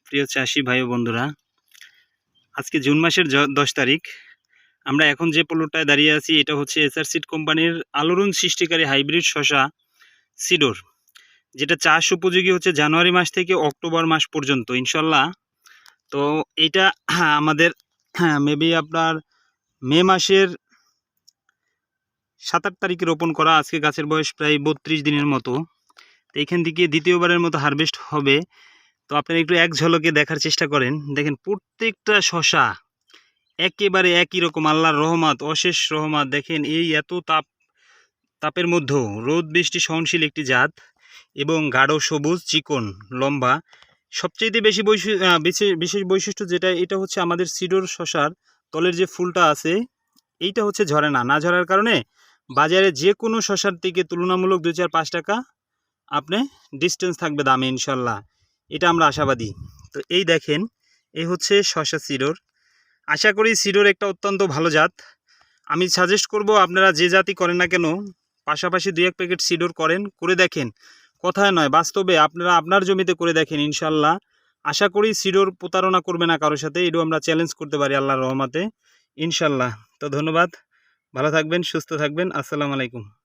প্রিয় চাষি ভাই ও বন্ধুরা, আজকে জুন মাসের 10 তারিখ। আমরা এখন যে প্লটটায় দাঁড়িয়ে আছি এটা হচ্ছে এসআর সিড কোম্পানির আলোড়ন সৃষ্টিকারী হাইব্রিড শসা সিডোর, যেটা চাষ উপযোগী হচ্ছে জানুয়ারি মাস থেকে অক্টোবর মাস পর্যন্ত ইনশাল্লাহ। তো এটা আমাদের মেবি আপনার মে মাসের 7-8 তারিখে রোপণ করা। আজকে গাছের বয়স প্রায় 32 দিনের মতো। তো এখান থেকে দ্বিতীয়বারের মতো হারভেস্ট হবে। তো আপনারা একটু এক ঝলকে দেখার চেষ্টা করেন। দেখেন প্রত্যেকটা শসা একেবারে একই রকম, আল্লাহর রহমত, অশেষ রহমত। দেখেন এই এত তাপের মধ্যেও রোদ বৃষ্টি সহনশীল একটি জাত এবং গাঢ় সবুজ, চিকন, লম্বা। সবচেয়ে বেশি বিশেষ বৈশিষ্ট্য যেটা, এটা হচ্ছে আমাদের সিডোর শসার তলের যে ফুলটা আছে এইটা হচ্ছে ঝরে না ঝরার কারণে বাজারে যে কোনো শসার থেকে তুলনামূলক 2-4-5 টাকা আপনি ডিস্টেন্স থাকবে দামে ইনশাল্লাহ। এটা আমরা আশাবাদী। তো এই দেখেন, এই হচ্ছে শসা সিডোর। আশা করি সিডোর একটা অত্যন্ত ভালো জাত। আমি সাজেস্ট করব আপনারা যে জাতি করেন না কেন পাশাপাশি 2-1 প্যাকেট সিডোর করে দেখেন। কথায় নয়, বাস্তবে আপনারা আপনার জমিতে করে দেখেন ইনশাল্লাহ। আশা করি সিডোর প্রতারণা করবে না কারোর সাথে, এটাও আমরা চ্যালেঞ্জ করতে পারি আল্লাহর রহমতে ইনশাল্লাহ। তো ধন্যবাদ, ভালো থাকবেন, সুস্থ থাকবেন, আসসালামু আলাইকুম।